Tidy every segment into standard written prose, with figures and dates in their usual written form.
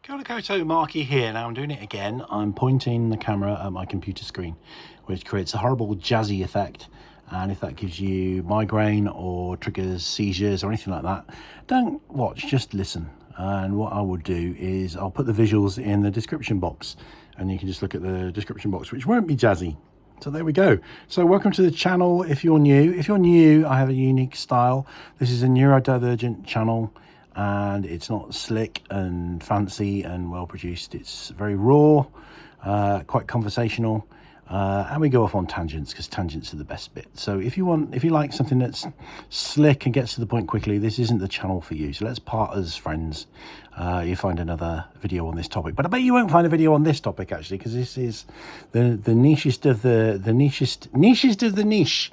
Kia ora koutou, Markie here. Now I'm doing it again. I'm pointing the camera at my computer screen, which creates a horrible jazzy effect. And if that gives you migraine or triggers seizures or anything like that, don't watch, just listen. And what I will do is I'll put the visuals in the description box, and you can just look at the description box, which won't be jazzy. So there we go. So welcome to the channel if you're new. If you're new, I have a unique style. This is a neurodivergent channel, and it's not slick and fancy and well produced. It's very raw, quite conversational, and we go off on tangents because tangents are the best bit. So if you like something that's slick and gets to the point quickly, this isn't the channel for you. So let's part as friends. You find another video on this topic, but I bet you won't find a video on this topic actually, because this is the nichest of the nichest of the niche.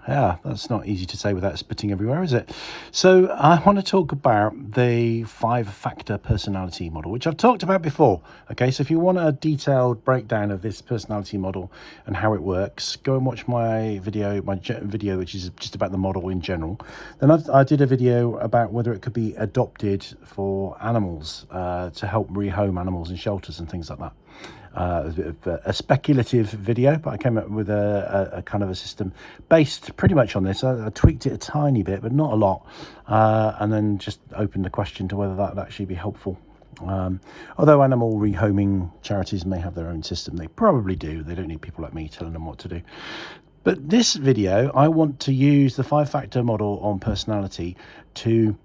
Yeah, that's not easy to say without spitting everywhere, is it? So I want to talk about the 5-factor personality model, which I've talked about before. Okay, so if you want a detailed breakdown of this personality model and how it works, go and watch my video, which is just about the model in general. Then I did a video about whether it could be adopted for animals, to help rehome animals in shelters and things like that. A bit of a speculative video, but I came up with a kind of a system based pretty much on this. I tweaked it a tiny bit, but not a lot, and then just opened the question to whether that would actually be helpful. Although animal rehoming charities may have their own system, they probably do. They don't need people like me telling them what to do. But this video, I want to use the 5-factor model on personality to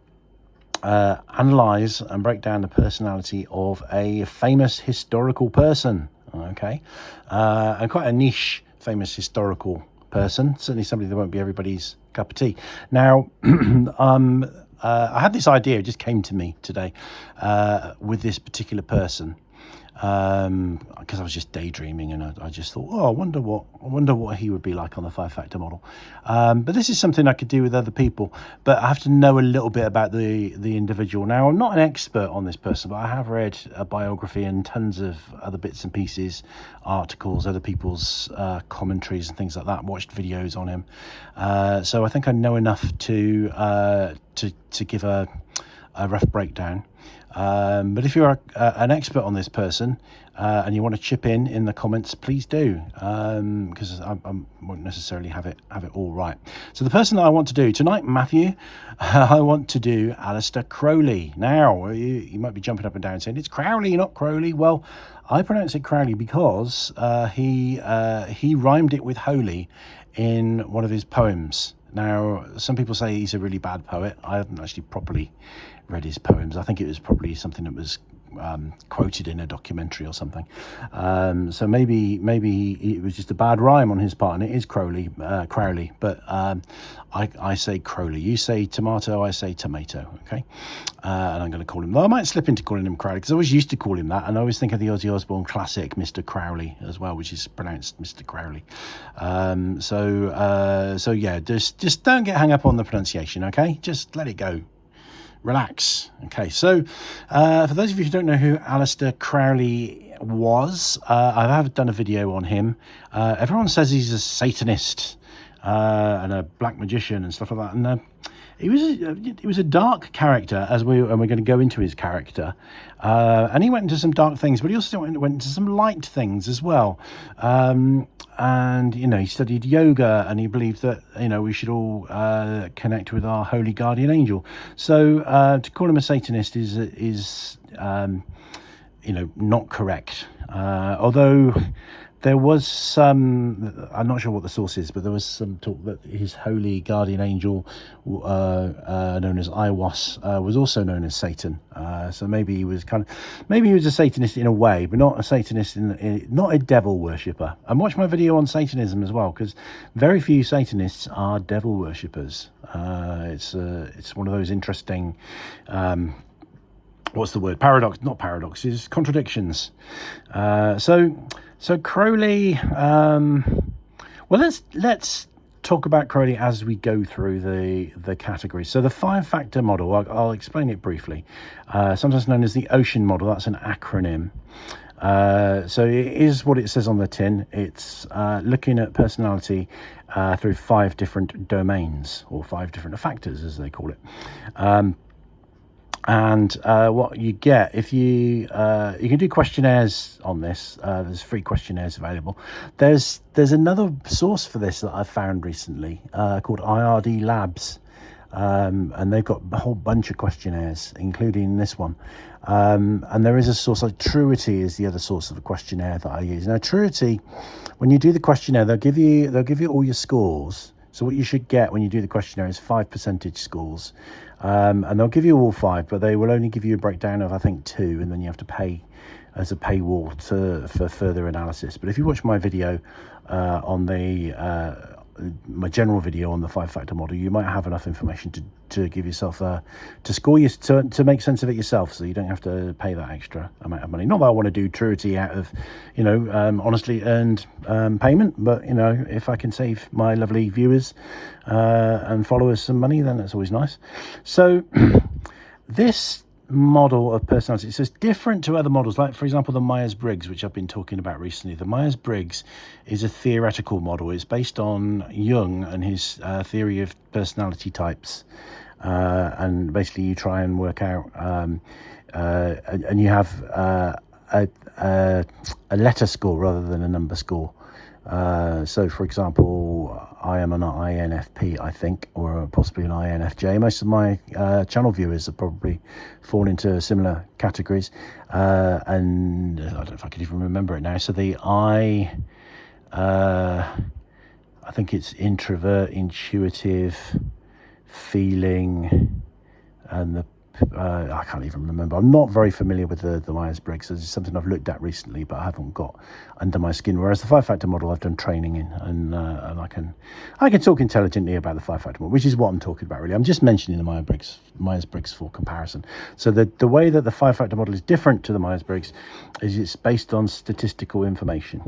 analyze and break down the personality of a famous historical person. Okay, and quite a niche famous historical person, certainly somebody that won't be everybody's cup of tea. Now I had this idea, it just came to me today, with this particular person, because I was just daydreaming, and I just thought, oh, I wonder what he would be like on the 5-factor model. But this is something I could do with other people, but I have to know a little bit about the individual. Now, I'm not an expert on this person, but I have read a biography and tons of other bits and pieces, articles, other people's commentaries and things like that, watched videos on him. So I think I know enough to give a rough breakdown. But if you're an expert on this person, and you want to chip in the comments, please do, because I won't necessarily have it all right. So the person that I want to do tonight, Matthew, I want to do Aleister Crowley. Now you might be jumping up and down saying it's Crowley, not Crowley. Well, I pronounce it Crowley because he rhymed it with holy in one of his poems. Now, some people say he's a really bad poet. I haven't actually properly read his poems. I think it was probably something that was quoted in a documentary or something. So maybe it was just a bad rhyme on his part, and it is Crowley, but I say Crowley. You say tomato, I say tomato, okay? And I'm going to call him, though I might slip into calling him Crowley, because I always used to call him that, and I always think of the Ozzy Osbourne classic, Mr. Crowley, as well, which is pronounced Mr. Crowley. So yeah, just don't get hung up on the pronunciation, okay? Just let it go. Relax. Okay, so for those of you who don't know who Aleister Crowley was, I have done a video on him. Everyone says he's a Satanist and a black magician and stuff like that, and he was a dark character, and we're going to go into his character, and he went into some dark things, but he also went into some light things as well. And he studied yoga, and he believed that we should all connect with our holy guardian angel. So to call him a Satanist is not correct, although there was some, I'm not sure what the source is, but there was some talk that his holy guardian angel, known as Aiwass, was also known as Satan. So maybe he was a Satanist in a way, but not a Satanist not a devil worshipper. And watch my video on Satanism as well, because very few Satanists are devil worshippers. It's one of those interesting, what's the word? Not paradoxes, contradictions. So Crowley, well, let's talk about Crowley as we go through the categories. So the 5-factor model, I'll explain it briefly. Sometimes known as the O.C.E.A.N model, that's an acronym. So it is what it says on the tin. It's looking at personality through 5 different domains, or 5 different factors as they call it. And what you get if you you can do questionnaires on this. There's free questionnaires available. There's another source for this that I found recently called IRD Labs, and they've got a whole bunch of questionnaires, including this one. And there is a source like Truity is the other source of a questionnaire that I use. Now Truity, when you do the questionnaire, they'll give you all your scores. So what you should get when you do the questionnaire is 5 percentage scores. And they'll give you all 5, but they will only give you a breakdown of, I think, 2, and then you have to pay as a paywall for further analysis. But if you watch my video on my general video on the 5-factor model, you might have enough information to give yourself to score you to make sense of it yourself, so you don't have to pay that extra amount of money. Not that I want to do Truity out of honestly earned payment, but if I can save my lovely viewers and followers some money, then that's always nice. So this model of personality, so it's different to other models, like for example the Myers-Briggs, which I've been talking about recently. The Myers-Briggs is a theoretical model. It's based on Jung and his theory of personality types, and basically you try and work out and you have a letter score rather than a number score. So for example, I am an INFP, I think, or possibly an INFJ. Most of my channel viewers have probably fall into similar categories, and I don't know if I could even remember it now. So the I think it's introvert, intuitive, feeling, and the I can't even remember. I'm not very familiar with the Myers-Briggs. It's something I've looked at recently, but I haven't got under my skin. Whereas the 5-factor model, I've done training in, and I can talk intelligently about the 5-factor model, which is what I'm talking about really. I'm just mentioning the Myers-Briggs for comparison. So the way that the 5-factor model is different to the Myers-Briggs is it's based on statistical information.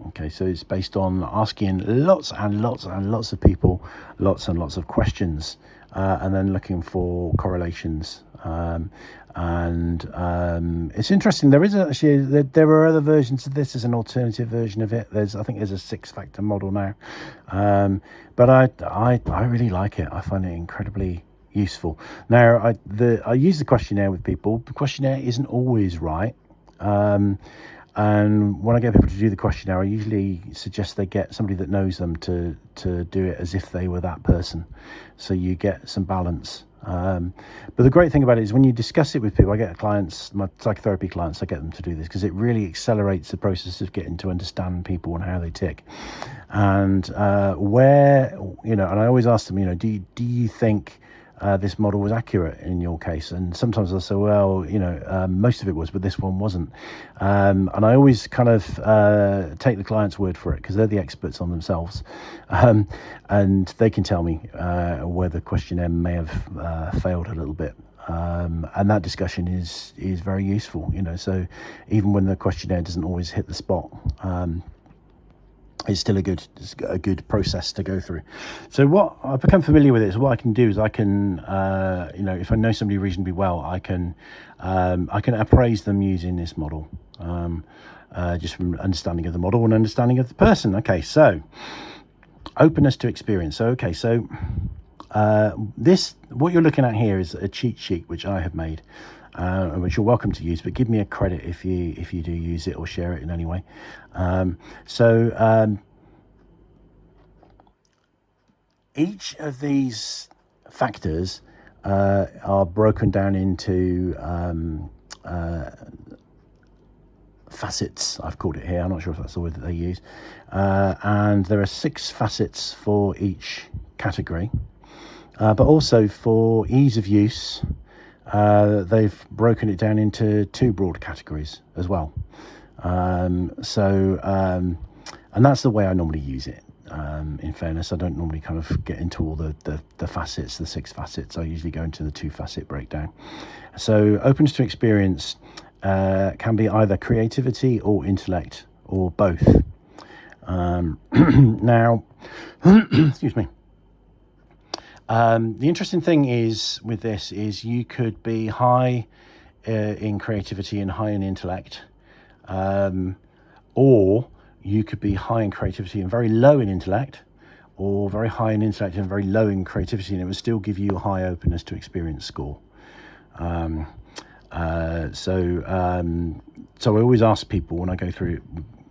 Okay, so it's based on asking lots and lots and lots of people lots and lots of questions, and then looking for correlations. It's interesting. There are other versions of this. There's an alternative version of it. I think there's a 6-factor model now, but I really like it. I find it incredibly useful. Now I use the questionnaire with people. The questionnaire isn't always right. And when I get people to do the questionnaire, I usually suggest they get somebody that knows them to do it as if they were that person, so you get some balance. But the great thing about it is when you discuss it with people, I get clients, my psychotherapy clients, I get them to do this because it really accelerates the process of getting to understand people and how they tick. And and I always ask them, do you think this model was accurate in your case? And sometimes I'll say, well, most of it was, but this one wasn't. And I always kind of take the client's word for it because they're the experts on themselves, and they can tell me where the questionnaire may have failed a little bit. And that discussion is very useful, so even when the questionnaire doesn't always hit the spot, it's still a good process to go through. So what I've become familiar with it is what I can do is I can if I know somebody reasonably well, I can appraise them using this model, just from understanding of the model and understanding of the person. Okay, so openness to experience. So what you're looking at here is a cheat sheet which I have made, which you're welcome to use, but give me a credit if you do use it or share it in any way. Each of these factors are broken down into facets, I've called it here. I'm not sure if that's the word that they use. And there are 6 facets for each category, but also for ease of use, they've broken it down into 2 broad categories as well. And that's the way I normally use it. In fairness, I don't normally kind of get into all the facets, the 6 facets. I usually go into the 2 facet breakdown. So openness to experience can be either creativity or intellect or both. Now, excuse me. The interesting thing is with this is you could be high in creativity and high in intellect, or you could be high in creativity and very low in intellect, or very high in intellect and very low in creativity, and it would still give you a high openness to experience score. So I always ask people when I go through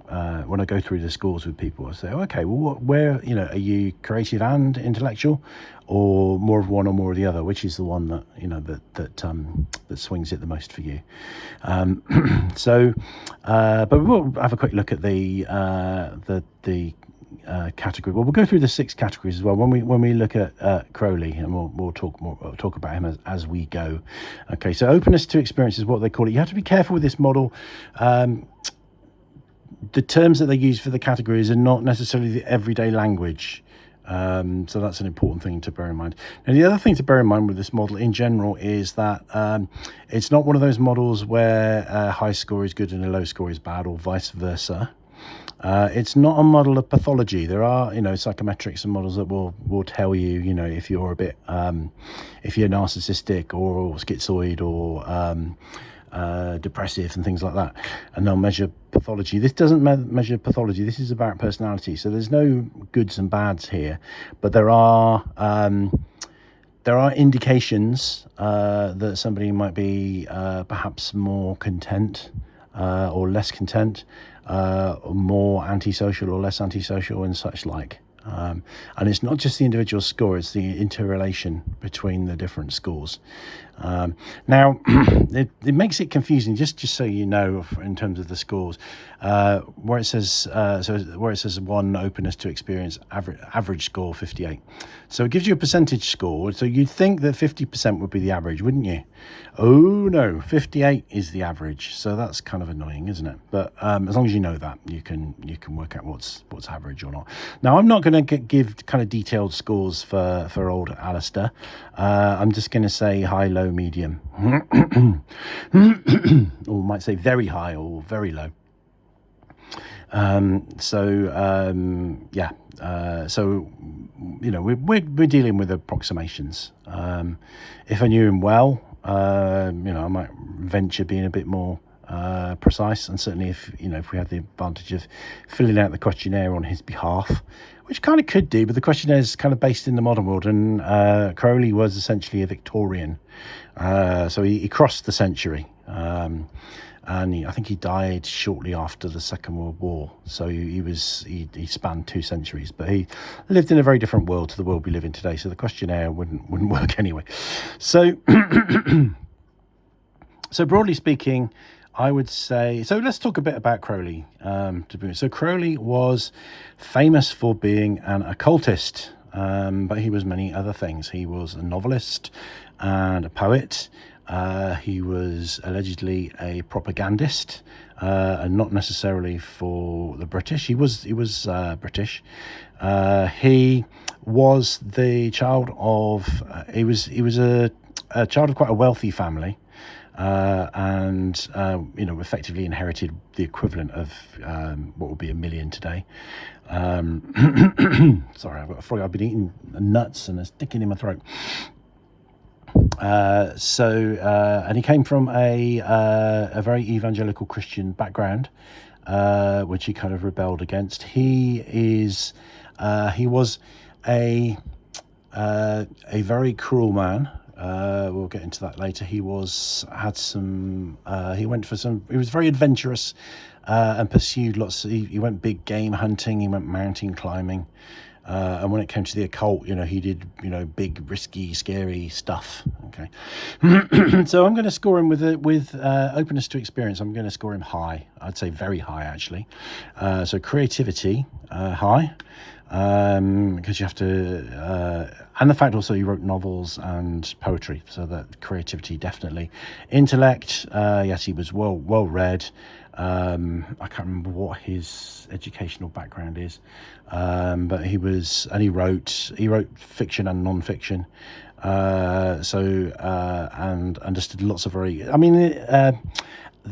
the schools with people, I say, okay, well, where, you know, are you creative and intellectual, or more of one or more of the other? Which is the one that, you know, that swings it the most for you? But we'll have a quick look at the category. Well, we'll go through the 6 categories as well when we look at Crowley, and we'll talk about him as we go. Okay, so openness to experience is what they call it. You have to be careful with this model. The terms that they use for the categories are not necessarily the everyday language. So that's an important thing to bear in mind. And the other thing to bear in mind with this model in general is that it's not one of those models where a high score is good and a low score is bad, or vice versa. It's not a model of pathology. There are, you know, psychometrics and models that will tell you, you know, if you're a bit, if you're narcissistic or schizoid or depressive and things like that, and they'll measure pathology. This doesn't measure pathology. This is about personality. So there's no goods and bads here, but there are indications that somebody might be perhaps more content or less content, or more antisocial or less antisocial, and such like. And it's not just the individual score, it's the interrelation between the different scores. Now, it makes it confusing, just so you know, in terms of the scores, where it says 1 openness to experience, average score 58. So it gives you a percentage score. So you'd think that 50% would be the average, wouldn't you? Oh no, 58 is the average. So that's kind of annoying, isn't it? But as long as you know that, you can work out what's average or not. Now, I'm not going to give kind of detailed scores for old Aleister. I'm just going to say high, low, medium, or might say very high or very low. So you know, we're dealing with approximations. If I knew him well, you know, I might venture being a bit more precise, and certainly if we had the advantage of filling out the questionnaire on his behalf, which kind of could do, but the questionnaire is kind of based in the modern world, and Crowley was essentially a Victorian, so he crossed the century, and I think he died shortly after the Second World War, so he spanned 2 centuries, but he lived in a very different world to the world we live in today, so the questionnaire wouldn't work anyway. So so broadly speaking, I would say, so let's talk a bit about Crowley. So Crowley was famous for being an occultist, but he was many other things. He was a novelist and a poet. He was allegedly a propagandist, and not necessarily for the British. He was British. He was the child of he was a child of quite a wealthy family. And you know, effectively inherited the equivalent of what would be $1 million today. Sorry, I've got a frog. I've been eating nuts and it's sticking in my throat. And he came from a very evangelical Christian background, which he kind of rebelled against. He was a very cruel man. We'll get into that later. He was very adventurous, and pursued lots. He went big game hunting. He went mountain climbing, and when it came to the occult, you know, he did, you know, big, risky, scary stuff. Okay, so I'm going to score him with openness to experience. I'm going to score him high. I'd say very high, actually. So creativity, high. Because you have to, and the fact also he wrote novels and poetry, so that creativity definitely. Intellect, yes, he was well read. I can't remember what his educational background is, but he wrote fiction and non-fiction. And understood lots of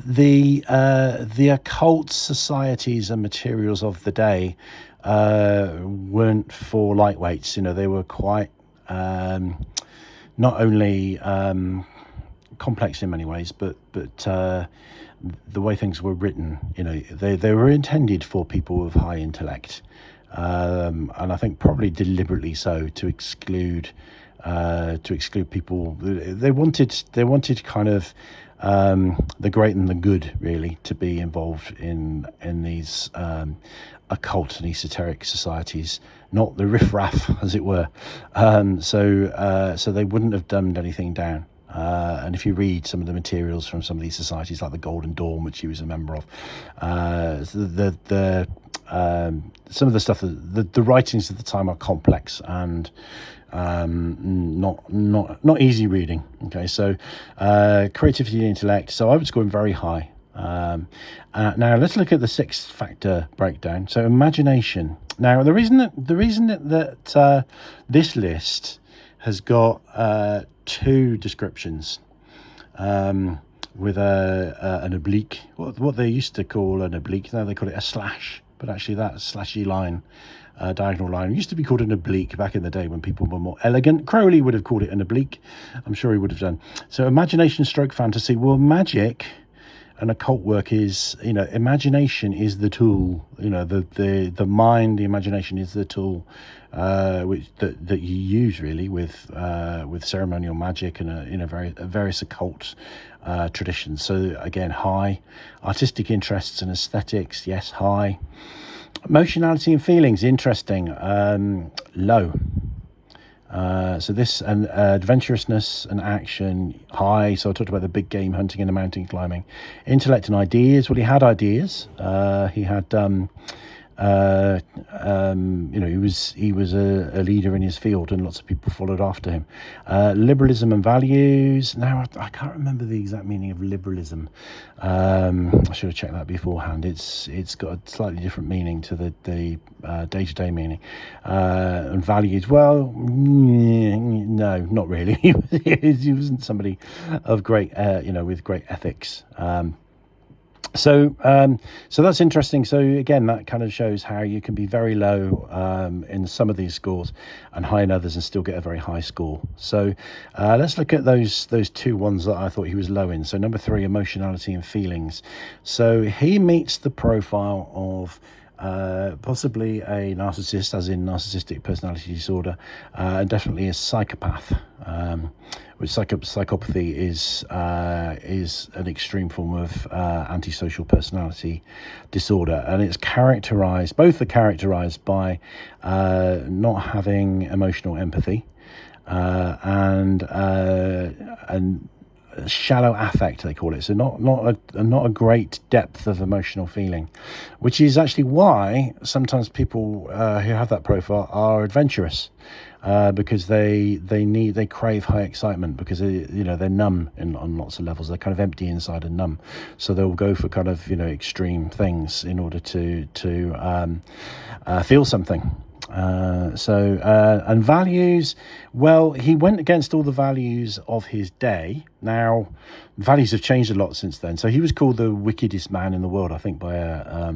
the occult societies and materials of the day weren't for lightweights. You know, they were quite not only complex in many ways, but the way things were written, you know, they were intended for people with high intellect, and I think probably deliberately so, to exclude to exclude people. They wanted kind of the great and the good, really, to be involved in these occult and esoteric societies, not the riffraff, as it were. So they wouldn't have dumbed anything down. And if you read some of the materials from some of these societies, like the Golden Dawn, which he was a member of, some of the stuff, the writings at the time are complex and not easy reading. Okay, so creativity and intellect. So I would score him very high. Now let's look at the 6-factor breakdown. So imagination. Now the reason that this list has got 2 descriptions with an oblique, what they used to call an oblique, now they call it a slash, but actually that slashy line, diagonal line, used to be called an oblique back in the day when people were more elegant. Crowley would have called it an oblique, I'm sure he would have done. So imagination stroke fantasy. Well, magic and occult work is, imagination is the tool, the mind, the imagination is the tool which that you use really with ceremonial magic and various occult traditions. So again, high. Artistic interests and aesthetics, yes, high. Emotionality and feelings, interesting, low. So this and adventurousness and action, high. So I talked about the big game hunting and the mountain climbing. Intellect and ideas. Well, he had ideas. He had he was a leader in his field, and lots of people followed after him. Liberalism and values. Now I can't remember the exact meaning of liberalism. I should have checked that beforehand. It's got a slightly different meaning to the day-to-day meaning. And values, well, no, not really. He wasn't somebody of great with great ethics. So that's interesting. So again, that kind of shows how you can be very low in some of these scores and high in others and still get a very high score. So let's look at those 2 ones that I thought he was low in. So number 3, emotionality and feelings. So he meets the profile of possibly a narcissist, as in narcissistic personality disorder, and definitely a psychopath. Which psychopathy is an extreme form of antisocial personality disorder, and it's characterized. Both are characterized by not having emotional empathy and shallow affect, they call it. So not a great depth of emotional feeling, which is actually why sometimes people who have that profile are adventurous, because they crave high excitement, because they're numb on lots of levels. They're kind of empty inside and numb, so they'll go for kind of extreme things in order to feel something. And values, well, he went against all the values of his day. Now, values have changed a lot since then. So he was called the wickedest man in the world, I think, by a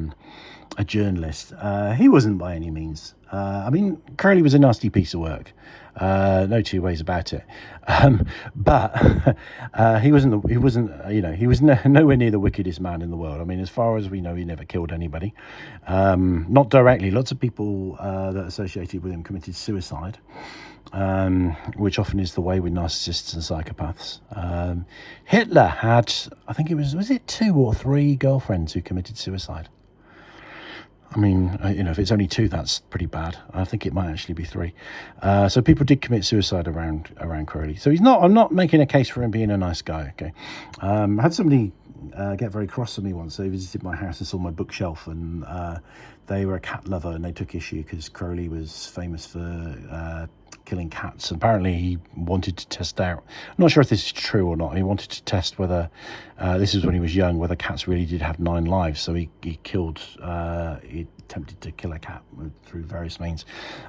journalist. He wasn't by any means. Crowley was a nasty piece of work. No 2 ways about it. But he was nowhere near the wickedest man in the world. I mean, as far as we know, he never killed anybody. Not directly. Lots of people that associated with him committed suicide, which often is the way with narcissists and psychopaths. Hitler had, I think was it 2 or 3 girlfriends who committed suicide? I mean, if it's only 2, that's pretty bad. I think it might actually be 3. So people did commit suicide around Crowley. So I'm not making a case for him being a nice guy. Okay. I had somebody get very cross with me once. They visited my house and saw my bookshelf, and they were a cat lover, and they took issue because Crowley was famous for killing cats. Apparently he wanted to test out, I'm not sure if this is true or not, he wanted to test whether this was when he was young, whether cats really did have 9 lives. So he attempted to kill a cat through various means.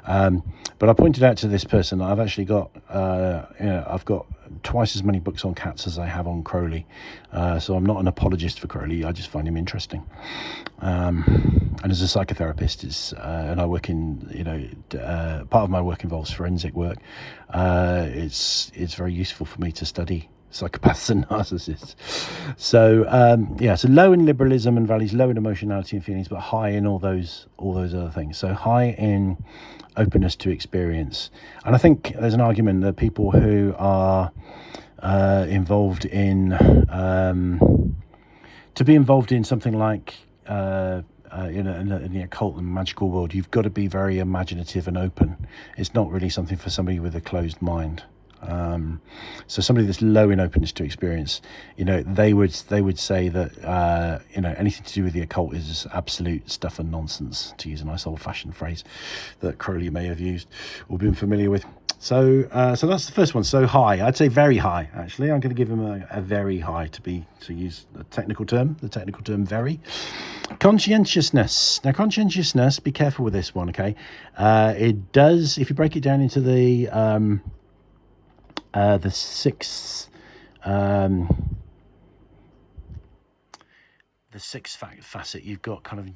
But I pointed out to this person that I've actually got I've got twice as many books on cats as I have on Crowley. So I'm not an apologist for Crowley, I just find him interesting. And as a psychotherapist, and I work in, part of my work involves forensic work. It's very useful for me to study psychopaths and narcissists. So yeah, so low in liberalism and values, low in emotionality and feelings, but high in all those other things. So high in openness to experience. And I think there's an argument that people who are involved in to be involved in something like in the occult and magical world, you've got to be very imaginative and open. It's not really something for somebody with a closed mind. So somebody that's low in openness to experience, they would say that anything to do with the occult is absolute stuff and nonsense, to use a nice old-fashioned phrase that Crowley may have used or been familiar with. So that's the first one. So high, I'd say very high. Actually, I'm going to give him a very high to use the technical term very. Conscientiousness. Now, conscientiousness. Be careful with this one, okay? It does, if you break it down into the sixth facet, you've got kind of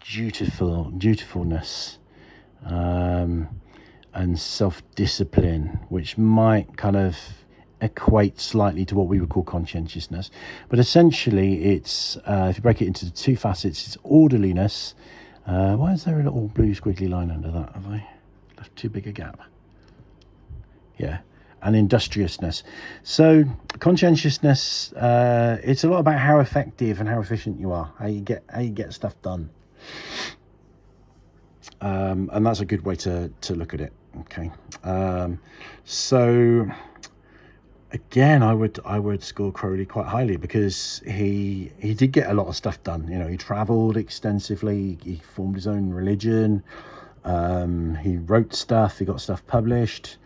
dutifulness. And self-discipline, which might kind of equate slightly to what we would call conscientiousness. But essentially, it's, if you break it into the two facets, it's orderliness. Why is there a little blue squiggly line under that? Have I left too big a gap? Yeah. And industriousness. So conscientiousness, it's a lot about how effective and how efficient you are, how you get stuff done. And that's a good way to look at it. Okay. So again, I would score Crowley quite highly, because he did get a lot of stuff done. He traveled extensively, he formed his own religion, he wrote stuff, he got stuff published.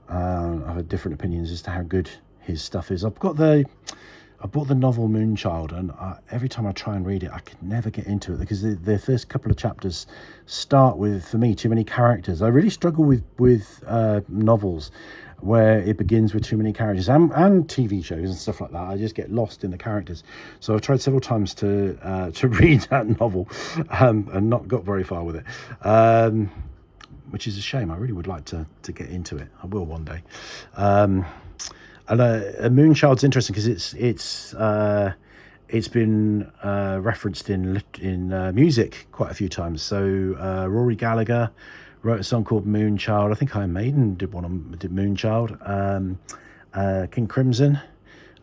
I've had different opinions as to how good his stuff is. I bought the novel Moonchild, and every time I try and read it, I can never get into it, because the first couple of chapters start with, for me, too many characters. I really struggle with novels where it begins with too many characters, and TV shows and stuff like that. I just get lost in the characters. So I've tried several times to read that novel, and not got very far with it, which is a shame. I really would like to get into it. I will one day. And a Moonchild's interesting because it's been referenced in music quite a few times. So Rory Gallagher wrote a song called Moonchild. I think Iron Maiden did Moonchild. King Crimson.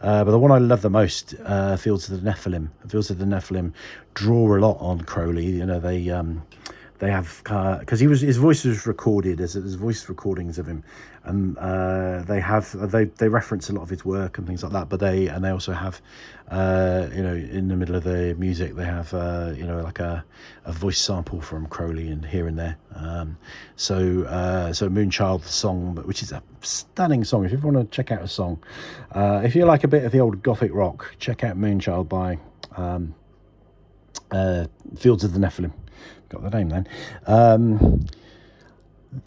But the one I love the most, Fields of the Nephilim. Fields of the Nephilim draw a lot on Crowley. They have, because his voice was recorded, there's voice recordings of him, and they reference a lot of his work and things like that. But they also have, in the middle of the music, they have like a voice sample from Crowley and here and there. So Moonchild, the song, which is a stunning song. If you want to check out a song, if you like a bit of the old Gothic rock, check out Moonchild by Fields of the Nephilim. Got the name then.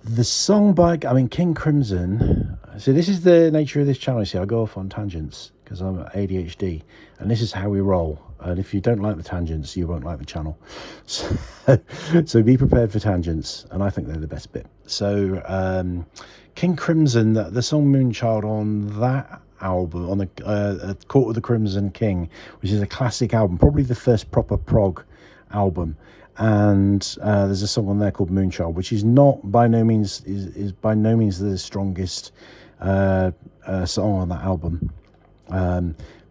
The song by, King Crimson. So this is the nature of this channel. You see, I go off on tangents because I'm ADHD, and this is how we roll. And if you don't like the tangents, you won't like the channel. So be prepared for tangents, and I think they're the best bit. So King Crimson, the song Moonchild on that album, on the Court of the Crimson King, which is a classic album, probably the first proper prog album. And there's a song on there called Moonchild, which is not by no means the strongest song on that album.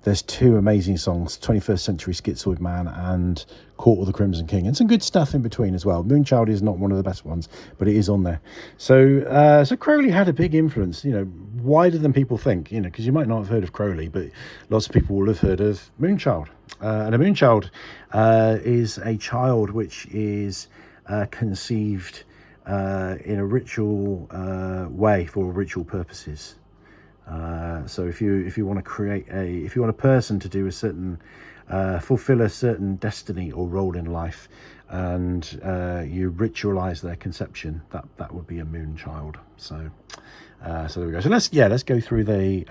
There's two amazing songs, 21st Century Schizoid Man and Court of the Crimson King, and some good stuff in between as well. Moonchild is not one of the best ones, but it is on there. So Crowley had a big influence, wider than people think, because you might not have heard of Crowley, but lots of people will have heard of Moonchild. And a Moonchild is a child which is conceived in a ritual way for ritual purposes. So if you want to create if you want a person to do a certain fulfill a certain destiny or role in life, and you ritualize their conception, that would be a Moonchild. So there we go. So let's go through the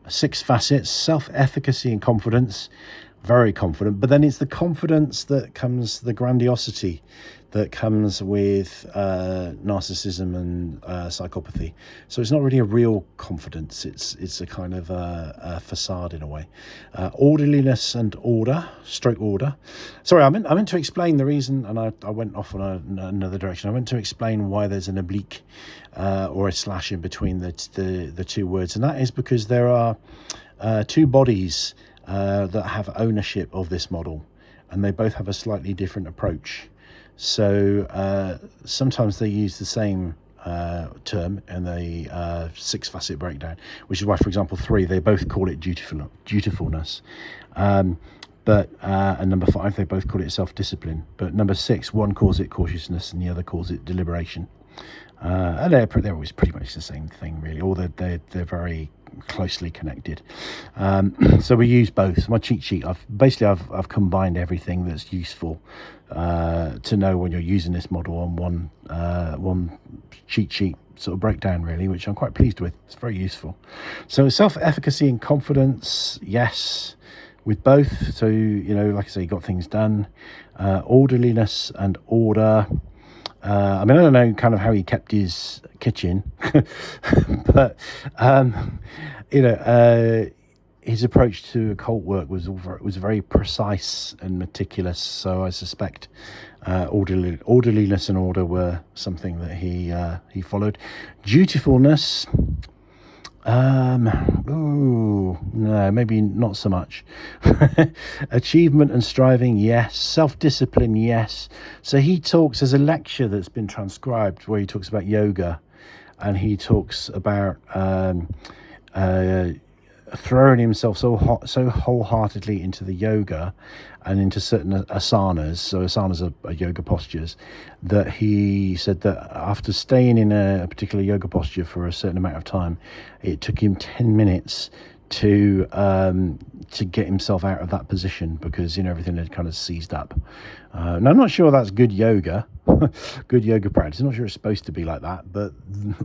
6 facets: self-efficacy and confidence, very confident, but then it's the confidence that comes, the grandiosity that comes with narcissism and psychopathy. So it's not really a real confidence, it's a kind of a facade in a way. Orderliness and order, stroke order. Sorry, I meant to explain the reason, and I went off on another direction. I meant to explain why there's an oblique or a slash in between the two words, and that is because there are two bodies that have ownership of this model, and they both have a slightly different approach. So sometimes they use the same term in the 6 facet breakdown, which is why, for example, 3, they both call it dutifulness, but and number 5, they both call it self-discipline, but number 6, one calls it cautiousness and the other calls it deliberation. And they're always pretty much the same thing, really, or they're very closely connected. So we use both. My cheat sheet, I've combined everything that's useful to know when you're using this model on one cheat sheet sort of breakdown, really, which I'm quite pleased with. It's very useful. So self-efficacy and confidence, yes, with both. So, you know, like I say, you got things done. Orderliness and order. I mean, I don't know kind of how he kept his kitchen, but, you know, his approach to occult work was very precise and meticulous. So I suspect orderliness and order were something that he followed. Dutifulness, no, maybe not so much. Achievement and striving, yes. Self-discipline, yes. So he talks, there's a lecture that's been transcribed where he talks about yoga, and he talks about throwing himself so wholeheartedly into the yoga and into certain asanas. So asanas are yoga postures, that he said that after staying in a particular yoga posture for a certain amount of time, it took him 10 minutes to get himself out of that position, because, you know, everything had kind of seized up. Now, I'm not sure that's good yoga, good yoga practice. I'm not sure it's supposed to be like that, but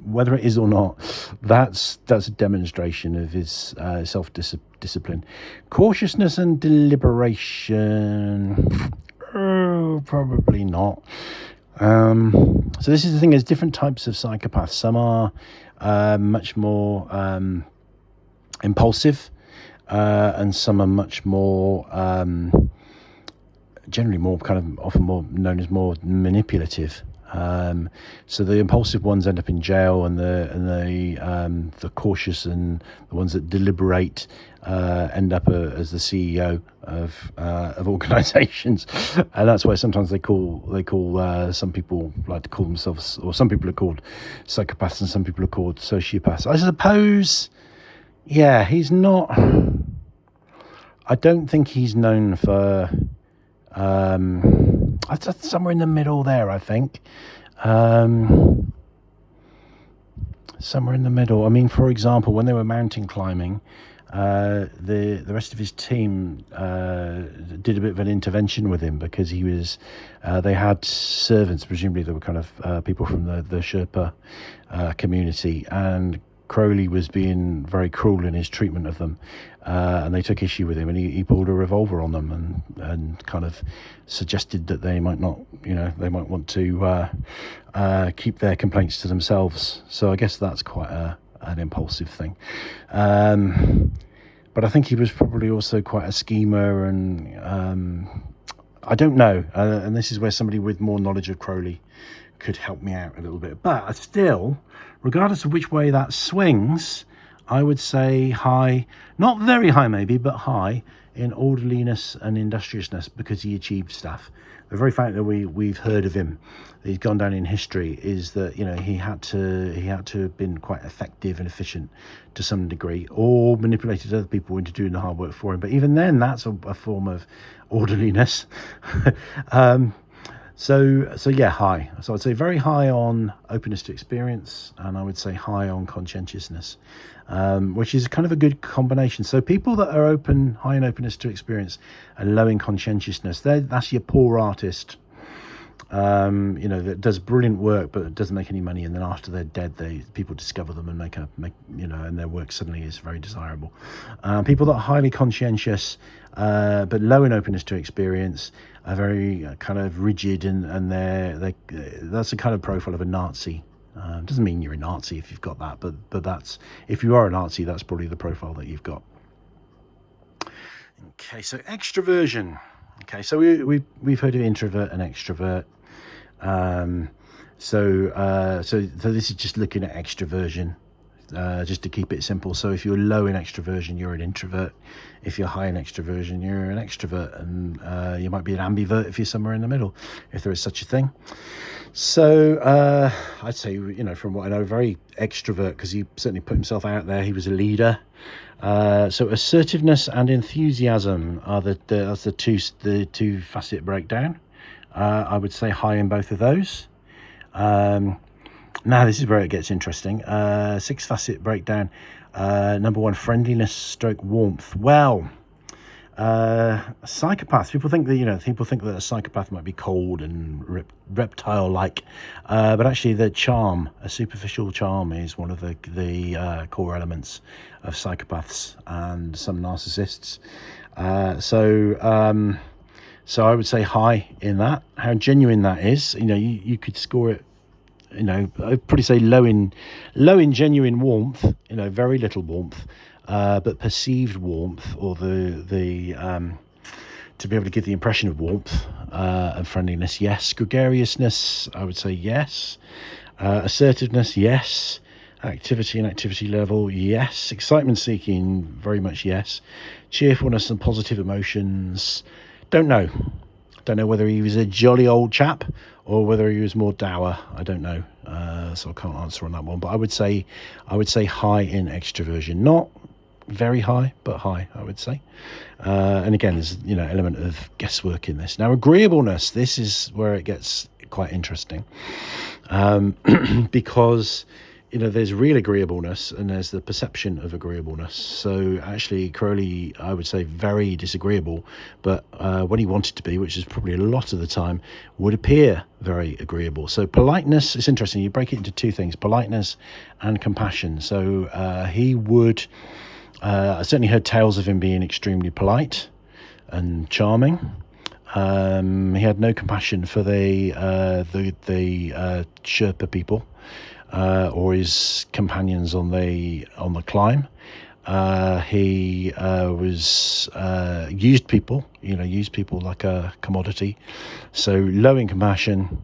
whether it is or not, that's a demonstration of his self-discipline. Cautiousness and deliberation, probably not. So this is the thing, there's different types of psychopaths. Some are much more impulsive, and some are much more generally more kind of often more known as more manipulative. So the impulsive ones end up in jail, and the cautious and the ones that deliberate end up as the CEO of organizations. And that's why sometimes they call some people like to call themselves, or some people are called psychopaths and some people are called sociopaths. I suppose, yeah, he's not, I don't think he's known for somewhere in the middle there, I think. Somewhere in the middle. I mean, for example, when they were mountain climbing, the rest of his team did a bit of an intervention with him, because he was they had servants, presumably they were kind of people from the Sherpa community, and Crowley was being very cruel in his treatment of them, and they took issue with him, and he pulled a revolver on them and kind of suggested that they might not, you know, they might want to keep their complaints to themselves. So I guess that's quite an impulsive thing. But I think he was probably also quite a schemer, and I don't know. And this is where somebody with more knowledge of Crowley could help me out a little bit. But still, regardless of which way that swings, I would say high, not very high maybe, but high in orderliness and industriousness, because he achieved stuff. The very fact that we've heard of him, he's gone down in history, is that, you know, he had to have been quite effective and efficient to some degree, or manipulated other people into doing the hard work for him. But even then, that's a form of orderliness. So yeah, high. So I'd say very high on openness to experience, and I would say high on conscientiousness, which is kind of a good combination. So people that are high in openness to experience and low in conscientiousness, that's your poor artist. you know, that does brilliant work, but it doesn't make any money. And then after they're dead, people discover them and make you know, and their work suddenly is very desirable. People that are highly conscientious, but low in openness to experience, are very kind of rigid, and that's the kind of profile of a Nazi. Doesn't mean you're a Nazi if you've got that, but that's, if you are a Nazi, that's probably the profile that you've got. Okay, so extraversion. Okay, so we've heard of introvert and extrovert. So this is just looking at extraversion, just to keep it simple. So if you're low in extraversion, you're an introvert. If you're high in extraversion, you're an extrovert, and you might be an ambivert if you're somewhere in the middle, if there is such a thing. So I'd say, you know, from what I know, very extrovert, because he certainly put himself out there. He was a leader. So assertiveness and enthusiasm are the two facet breakdown. I would say high in both of those. Now this is where it gets interesting. 6 facet breakdown. Number 1, friendliness stroke warmth. Well, psychopaths, people think that a psychopath might be cold and reptile-like, but actually the charm, a superficial charm, is one of the core elements of psychopaths and some narcissists. So I would say high in that. How genuine that is, you know, you could score it, you know, I'd probably say low in genuine warmth, you know, very little warmth, but perceived warmth, or the to be able to give the impression of warmth and friendliness, yes. Gregariousness, I would say yes. Assertiveness, yes. Activity and activity level, yes. Excitement seeking, very much yes. Cheerfulness and positive emotions, don't know whether he was a jolly old chap or whether he was more dour. I don't know, so I can't answer on that one. But I would say high in extraversion, not very high, but high, I would say. And again, there's, you know, element of guesswork in this. Now, agreeableness, this is where it gets quite interesting, because, you know, there's real agreeableness and there's the perception of agreeableness. So actually Crowley, I would say, very disagreeable, but when he wanted to be, which is probably a lot of the time, would appear very agreeable. So politeness, it's interesting, you break it into 2 things, politeness and compassion. So he would, I certainly heard tales of him being extremely polite and charming. He had no compassion for the Sherpa people, or his companions on the climb. He was used people like a commodity. So low in compassion,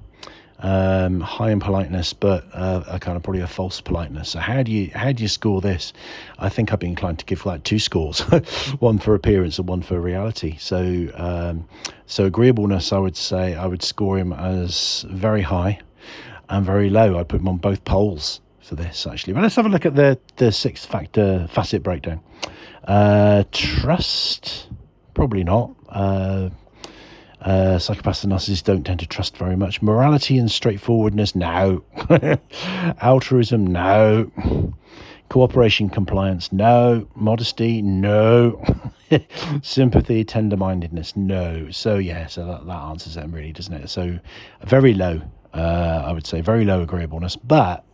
high in politeness, but a kind of probably a false politeness. So how do you score this? I think I'd be inclined to give like 2 scores, one for appearance and one for reality. So agreeableness, I would say I would score him as very high and very low. I'd put him on both poles for this, actually. But let's have a look at the 6 facet breakdown. Trust, probably not. Psychopaths and narcissists don't tend to trust very much. Morality and straightforwardness, no. Altruism, no. Cooperation, compliance, no. Modesty, no. Sympathy, tender-mindedness, no. So yeah, so that answers them really, doesn't it? So very low, I would say, very low agreeableness. But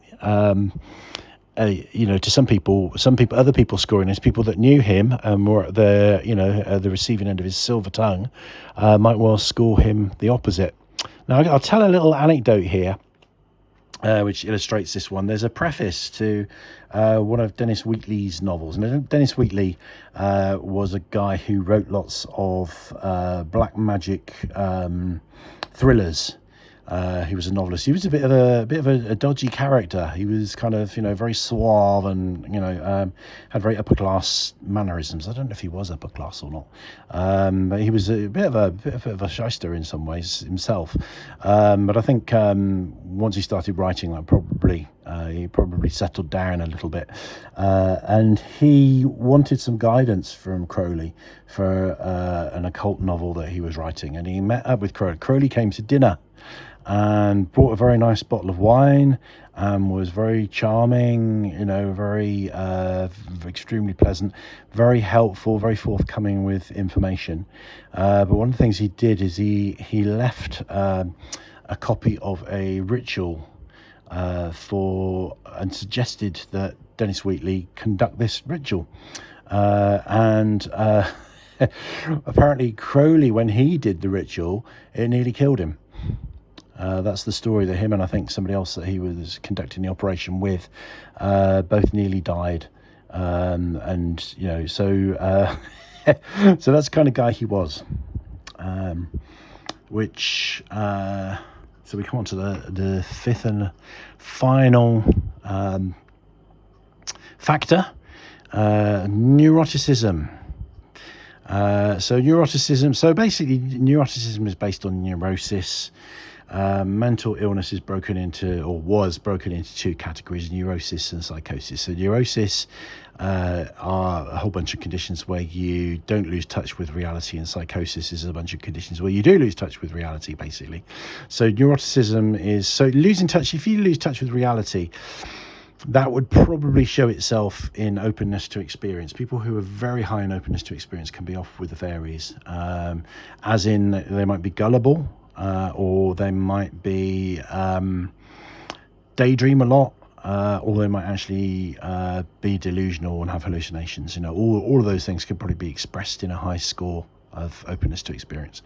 you know, to some people, other people scoring this, people that knew him and were at the receiving end of his silver tongue, might well score him the opposite. Now, I'll tell a little anecdote here, which illustrates this one. There's a preface to one of Dennis Wheatley's novels. And Dennis Wheatley was a guy who wrote lots of black magic thrillers. He was a novelist. He was a bit of a dodgy character. He was kind of, you know, very suave and, you know, had very upper class mannerisms. I don't know if he was upper class or not, but he was a bit of a shyster in some ways himself. But I think once he started writing, he probably settled down a little bit, and he wanted some guidance from Crowley for an occult novel that he was writing, and he met up with Crowley. Crowley came to dinner and brought a very nice bottle of wine, and was very charming, you know, very extremely pleasant, very helpful, very forthcoming with information. But one of the things he did is he left a copy of a ritual and suggested that Dennis Wheatley conduct this ritual. And apparently Crowley, when he did the ritual, it nearly killed him. That's the story that him and I think somebody else that he was conducting the operation with both nearly died. And you know, so so that's the kind of guy he was. Which so we come on to the fifth and final factor, neuroticism. So neuroticism, so basically neuroticism is based on neurosis. Mental illness is broken into, or was broken into, two categories: neurosis and psychosis. So neurosis are a whole bunch of conditions where you don't lose touch with reality, and psychosis is a bunch of conditions where you do lose touch with reality, basically. So neuroticism is, so losing touch, if you lose touch with reality, that would probably show itself in openness to experience. People who are very high in openness to experience can be off with the fairies, as in they might be gullible, or they might be daydream a lot, or they might actually be delusional and have hallucinations. You know, all of those things can probably be expressed in a high score of openness to experience.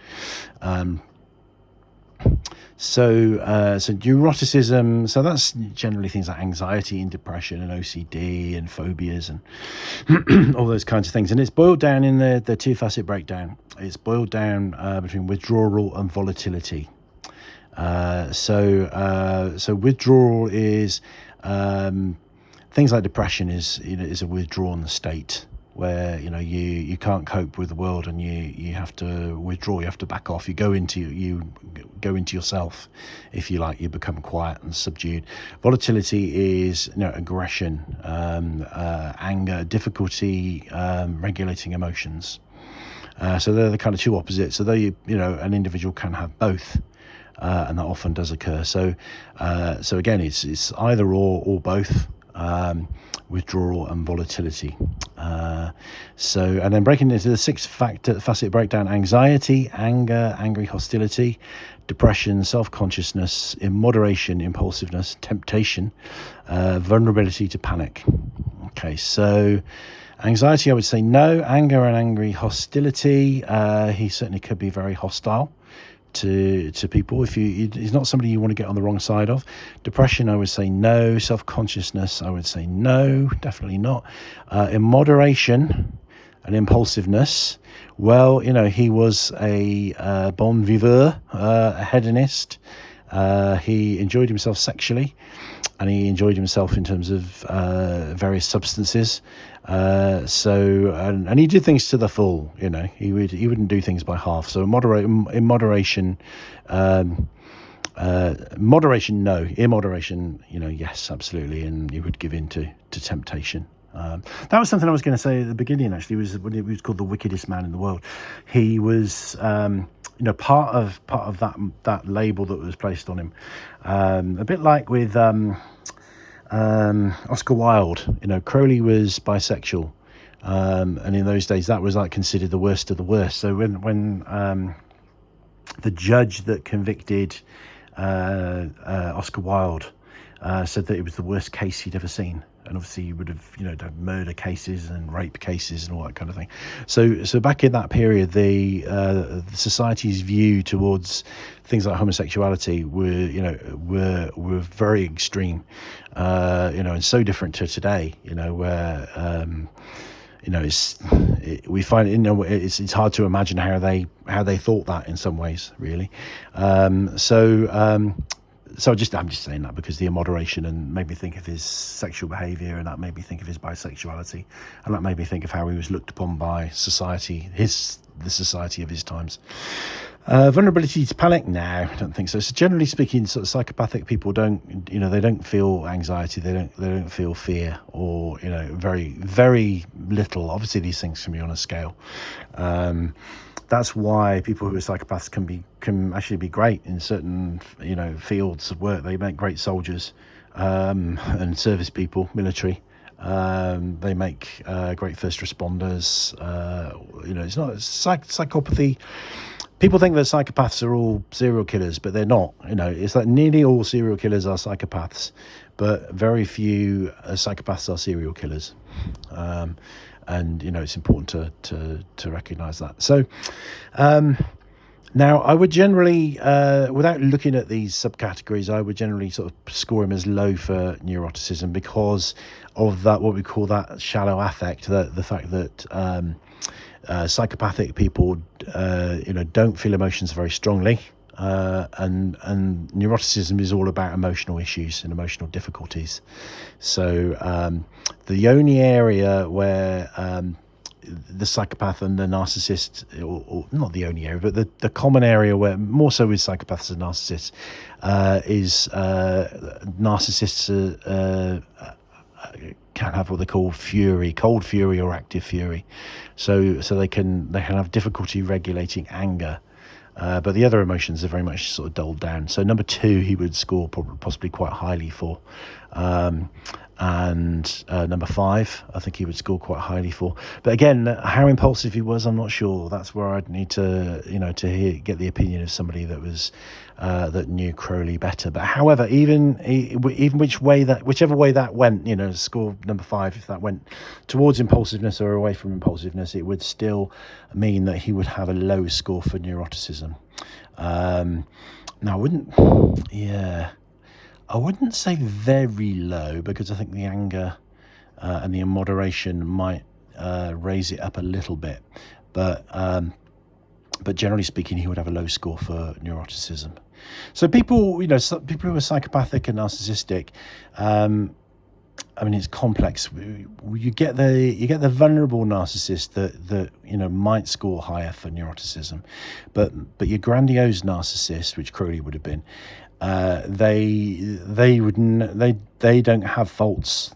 So neuroticism, so that's generally things like anxiety and depression and OCD and phobias and all those kinds of things. And it's boiled down in the two facet breakdown. It's boiled down between withdrawal and volatility. So withdrawal is things like depression is a withdrawn state, where you can't cope with the world and you have to withdraw, you have to back off, you go into yourself, if you like, you become quiet and subdued. Volatility is aggression, anger, difficulty regulating emotions. So they're the kind of two opposites. So though an individual can have both, and that often does occur. So again, it's either or both. Withdrawal and volatility. And then breaking into the sixth facet breakdown: anxiety, anger, angry hostility, depression, self-consciousness, immoderation, impulsiveness, temptation, vulnerability to panic. Okay, so anxiety, I would say no. Anger and angry hostility, he certainly could be very hostile to people. He's not somebody you want to get on the wrong side of. Depression, I would say no. Self-consciousness, I would say no, definitely not. Immoderation and impulsiveness, well, he was a bon viveur, a hedonist. He enjoyed himself sexually, and he enjoyed himself in terms of various substances. And he did things to the full. He wouldn't do things by half. So moderation, moderation, no. Immoderation, yes, absolutely. And he would give in to temptation. That was something I was going to say at the beginning. Actually, was when he was called the wickedest man in the world. He was, part of that label that was placed on him. A bit like with Oscar Wilde. Crowley was bisexual, and in those days that was like considered the worst of the worst. So when the judge that convicted Oscar Wilde said that it was the worst case he'd ever seen, and obviously he would have done murder cases and rape cases and all that kind of thing. So back in that period, the society's view towards things like homosexuality were very extreme, and so different to today, where we find it's hard to imagine how they thought that in some ways, really. So I'm just saying that because the immoderation and made me think of his sexual behaviour, and that made me think of his bisexuality, and that made me think of how he was looked upon by society, the society of his times. Vulnerability to panic? No, I don't think so. So generally speaking, sort of psychopathic people don't, they don't feel anxiety, they don't feel fear, or very, very little. Obviously, these things can be on a scale. That's why people who are psychopaths can actually be great in certain fields of work. They make great soldiers and service people, military. They make great first responders. It's not psychopathy. people think that psychopaths are all serial killers, but they're not. It's like nearly all serial killers are psychopaths, but very few psychopaths are serial killers. And it's important to recognize that. So now I would generally, without looking at these subcategories, I would generally sort of score him as low for neuroticism because of that, what we call that shallow affect, the fact that psychopathic people don't feel emotions very strongly, and neuroticism is all about emotional issues and emotional difficulties. So the only area where the psychopath and the narcissist, or not the only area, but the common area where more so with psychopaths and narcissists, is narcissists can have what they call fury, cold fury or active fury. So they can have difficulty regulating anger. But the other emotions are very much sort of dulled down. So number 2, he would score possibly quite highly for. And number 5, I think he would score quite highly for. But again, how impulsive he was, I'm not sure. That's where I'd need to, get the opinion of somebody that was that knew Crowley better. But however, even whichever way that went, score number 5, if that went towards impulsiveness or away from impulsiveness, it would still mean that he would have a low score for neuroticism. Now, I wouldn't say very low, because I think the anger and the immoderation might raise it up a little bit. But generally speaking, he would have a low score for neuroticism. So people who are psychopathic and narcissistic, it's complex. You get the vulnerable narcissist that might score higher for neuroticism, but your grandiose narcissist, which Crowley would have been, they don't have faults.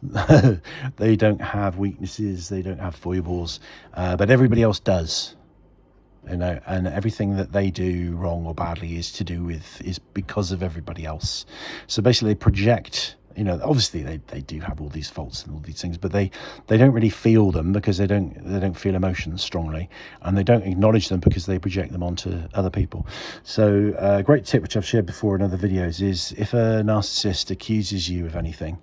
They don't have weaknesses, they don't have foibles, but everybody else does, and everything that they do wrong or badly is because of everybody else. So basically they project, obviously they do have all these faults and all these things, but they don't really feel them because they don't feel emotions strongly, and they don't acknowledge them because they project them onto other people. So a great tip, which I've shared before in other videos, is if a narcissist accuses you of anything,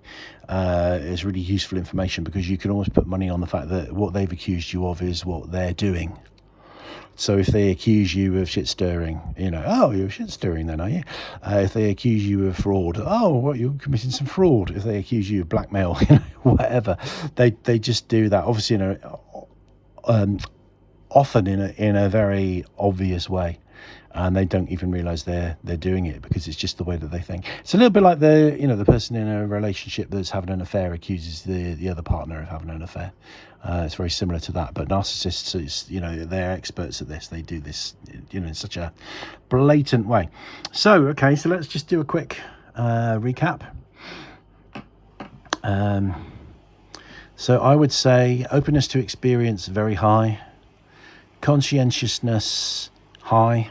it's really useful information, because you can always put money on the fact that what they've accused you of is what they're doing. So if they accuse you of shit stirring, oh, you're shit stirring then, are you? If they accuse you of fraud, oh, what, you're committing some fraud. If they accuse you of blackmail, whatever, they just do that. Obviously, often in a very obvious way, and they don't even realize they're doing it, because it's just the way that they think. It's a little bit like the person in a relationship that's having an affair accuses the other partner of having an affair. It's very similar to that, but narcissists, they're experts at this. They do this, in such a blatant way. So let's just do a quick recap. So I would say openness to experience, very high. Conscientiousness, high.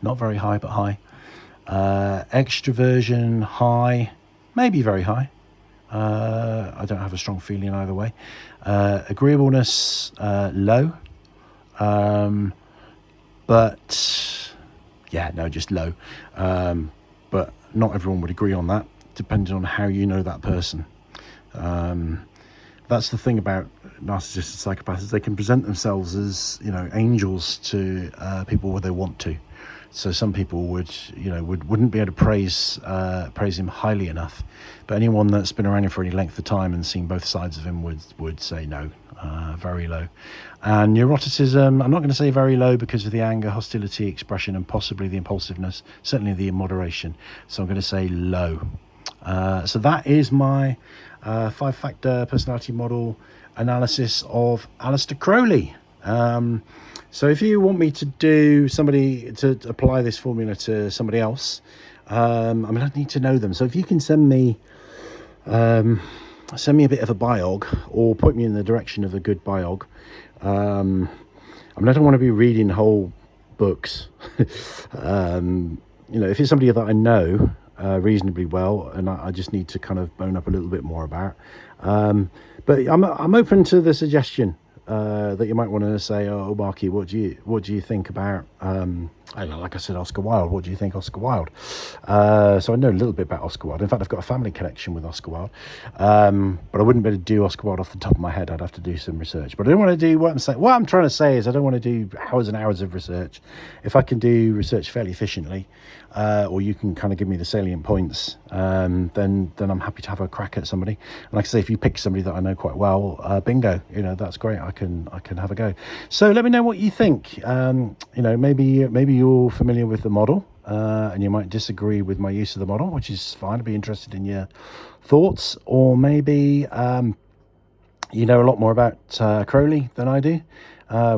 Not very high, but high. Extraversion, high. Maybe very high. I don't have a strong feeling either way. Agreeableness, low. Just low. But not everyone would agree on that, depending on how you know that person. That's the thing about narcissists and psychopaths, they can present themselves as angels to people where they want to. So some people wouldn't be able to praise him highly enough, but anyone that's been around him for any length of time and seen both sides of him would say no, very low. And neuroticism, I'm not going to say very low because of the anger, hostility, expression, and possibly the impulsiveness, certainly the immoderation. So I'm going to say low. So that is my 5-factor personality model analysis of Aleister Crowley. So if you want me to apply this formula to somebody else, I need to know them. So if you can send me a bit of a biog, or point me in the direction of a good biog. I don't want to be reading whole books. If it's somebody that I know reasonably well, and I just need to kind of bone up a little bit more about. But I'm open to the suggestion. that you might want to say, oh, Markie, what do you think about, I don't know, like I said, Oscar Wilde. What do you think, Oscar Wilde? So I know a little bit about Oscar Wilde. In fact, I've got a family connection with Oscar Wilde, but I wouldn't be able to do Oscar Wilde off the top of my head. I'd have to do some research. But I don't want to do what I'm saying. What I'm trying to say is I don't want to do hours and hours of research. If I can do research fairly efficiently, or you can kind of give me the salient points, then I'm happy to have a crack at somebody. And like I say, if you pick somebody that I know quite well, bingo, you know, that's great. I can have a go. So let me know what you think. You know, maybe you're familiar with the model, and you might disagree with my use of the model, which is fine. I'd be interested in your thoughts. Or maybe you know a lot more about Crowley than I do,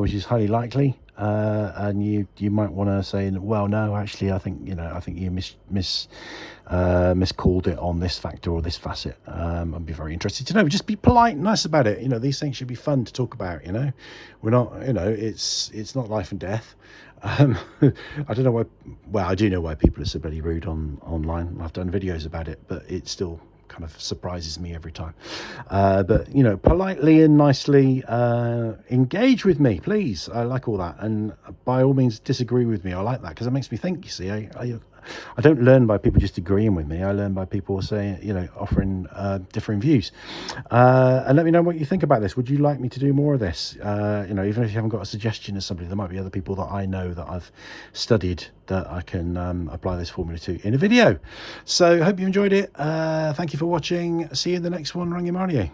which is highly likely. And you might want to say, well, no, actually, I think you miscalled it on this factor or this facet. I'd be very interested to know. Just be polite and nice about it. You know, these things should be fun to talk about. You know, we're not, you know, it's not life and death. I don't know why. Well, I do know why people are so bloody rude online. I've done videos about it, but it still kind of surprises me every time. But you know, politely and nicely engage with me, please. I like all that, and by all means disagree with me. I like that because it makes me think. You see, I don't learn by people just agreeing with me. I learn by people saying, you know, offering differing views. And let me know what you think about this. Would you like me to do more of this? You know, even if you haven't got a suggestion of somebody, there might be other people that I know that I've studied that I can apply this formula to in a video. So hope you enjoyed it. Thank you for watching. See you in the next one. Rangi Mario.